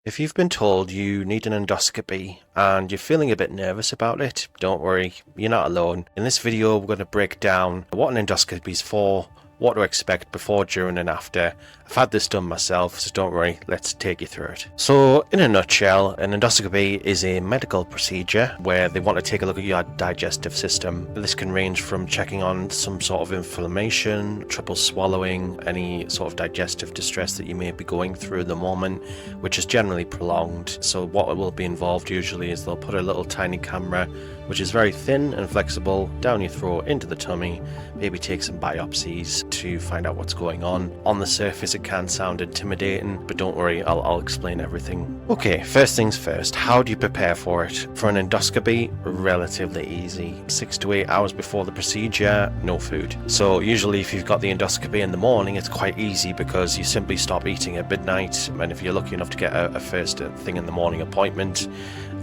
If you've been told you need an endoscopy and you're feeling a bit nervous about it, don't worry, you're not alone. In this video, we're going to break down what an endoscopy is for, what to expect before, during and after. I've had this done myself, so don't worry, let's take you through it. So in a nutshell, an endoscopy is a medical procedure where they want to take a look at your digestive system. This can range from checking on some sort of inflammation, trouble swallowing, any sort of digestive distress that you may be going through at the moment, which is generally prolonged. So what will be involved usually is they'll put a little tiny camera, which is very thin and flexible, down your throat into the tummy, maybe take some biopsies to find out what's going on. On the surface it can sound intimidating, but don't worry, I'll explain everything. Okay, first things first, how do you prepare for it? For an endoscopy, relatively easy. 6 to 8 hours before the procedure, no food. So usually if you've got the endoscopy in the morning, it's quite easy because you simply stop eating at midnight, and if you're lucky enough to get a first thing in the morning appointment,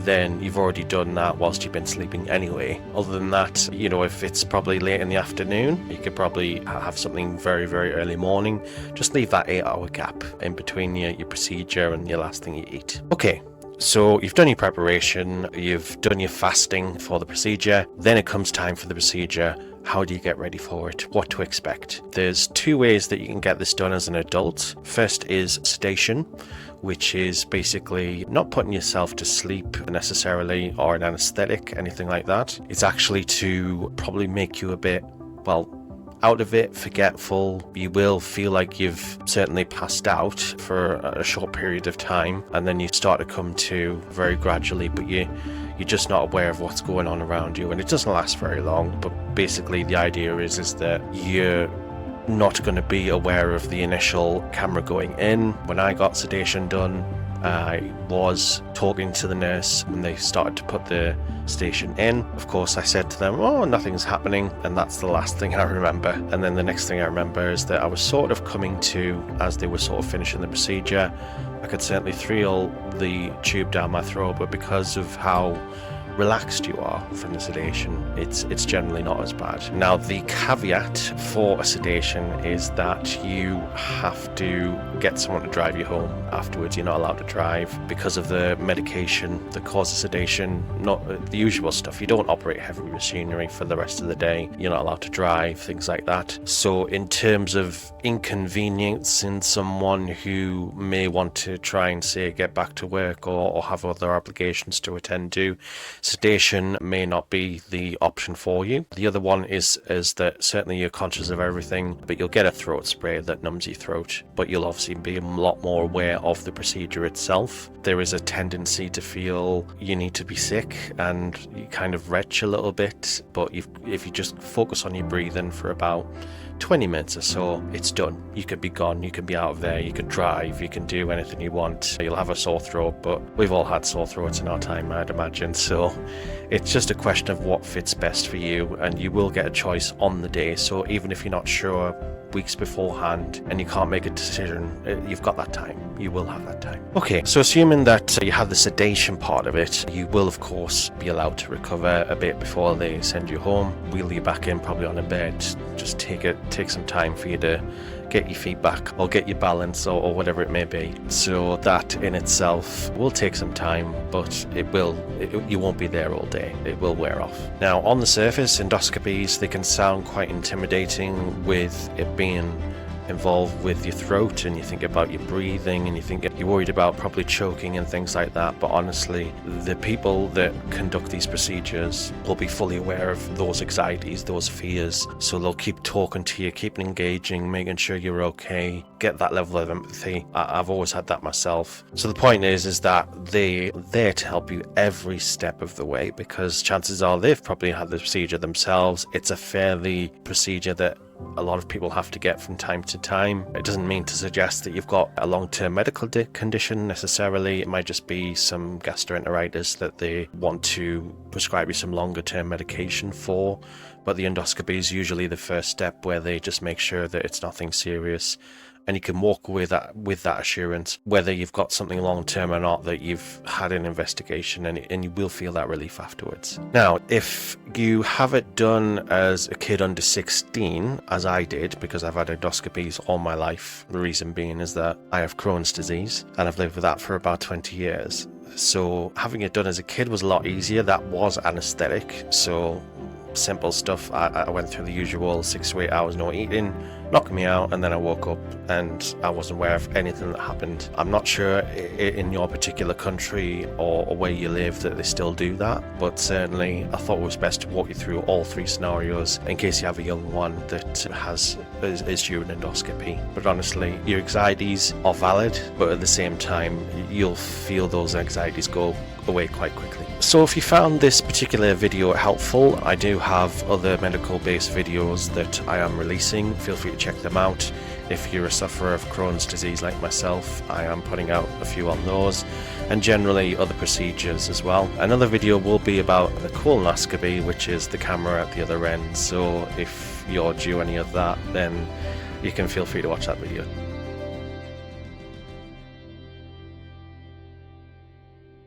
then you've already done that whilst you've been sleeping anyway. Other than that, you know, if it's probably late in the afternoon, you could probably have something very, very early morning. Just leave that 8-hour gap in between your procedure and your last thing you eat. Okay. So you've done your preparation, you've done your fasting for the procedure, then it comes time for the procedure. How do you get ready for it? What to expect? There's 2 ways that you can get this done as an adult. First is sedation, which is basically not putting yourself to sleep necessarily, or an anesthetic, anything like that. It's actually to probably make you a bit, well, out of it, forgetful. You will feel like you've certainly passed out for a short period of time, and then you start to come to very gradually, but you're just not aware of what's going on around you, and it doesn't last very long. But basically the idea is that you're not going to be aware of the initial camera going in. When I got sedation done, I was talking to the nurse when they started to put the sedation in. Of course, I said to them, oh, nothing's happening, and that's the last thing I remember. And then the next thing I remember is that I was sort of coming to as they were sort of finishing the procedure. I could certainly feel the tube down my throat, but because of how relaxed you are from the sedation, it's generally not as bad. Now, the caveat for a sedation is that you have to get someone to drive you home afterwards. You're not allowed to drive because of the medication that causes sedation, not the usual stuff. You don't operate heavy machinery for the rest of the day. You're not allowed to drive, things like that. So in terms of inconveniencing someone who may want to try and, say, get back to work or have other obligations to attend to, sedation may not be the option for you. The other one is that certainly you're conscious of everything, but you'll get a throat spray that numbs your throat, but you'll obviously be a lot more aware of the procedure itself. There is a tendency to feel you need to be sick and you kind of retch a little bit, but if you just focus on your breathing for about 20 minutes or so, it's done. You could be gone, you can be out of there, you can drive, you can do anything you want. You'll have a sore throat, but we've all had sore throats in our time, I'd imagine. So it's just a question of what fits best for you, and you will get a choice on the day. So even if you're not sure weeks beforehand and you can't make a decision, you've got that time. You will have that time. Okay, so assuming that you have the sedation part of it, you will of course be allowed to recover a bit before they send you home, wheel you back in probably on a bed. Just take some time for you to get your feet back or get your balance or whatever it may be. So that in itself will take some time, but you won't be there all day. It will wear off. Now, on the surface, endoscopies, they can sound quite intimidating with it being involved with your throat, and you think about your breathing and you think you're worried about probably choking and things like that. But honestly, the people that conduct these procedures will be fully aware of those anxieties, those fears, so they'll keep talking to you, keep engaging, making sure you're okay, get that level of empathy. I've always had that myself. So the point is that they're there to help you every step of the way, because chances are they've probably had the procedure themselves. It's a fairly procedure that a lot of people have to get from time to time. It doesn't mean to suggest that you've got a long-term medical condition necessarily. It might just be some gastroenteritis that they want to prescribe you some longer-term medication for. But the endoscopy is usually the first step where they just make sure that it's nothing serious and you can walk away with that assurance, whether you've got something long term or not, that you've had an investigation, and you will feel that relief afterwards. Now, if you have it done as a kid under 16, as I did, because I've had endoscopies all my life, the reason being is that I have Crohn's disease and I've lived with that for about 20 years. So having it done as a kid was a lot easier. That was anesthetic, so simple stuff. I went through the usual 6 to 8 hours no eating, knocked me out, and then I woke up and I wasn't aware of anything that happened. I'm not sure in your particular country or where you live that they still do that, but certainly I thought it was best to walk you through all 3 scenarios in case you have a young one that is due an endoscopy. But honestly, your anxieties are valid, but at the same time you'll feel those anxieties go away quite quickly. So if you found this particular video helpful, I do have other medical based videos that I am releasing. Feel free to check them out. If you're a sufferer of Crohn's disease like myself, I am putting out a few on those, and generally other procedures as well. Another video will be about the colonoscopy, which is the camera at the other end, so if you're due any of that, then you can feel free to watch that video.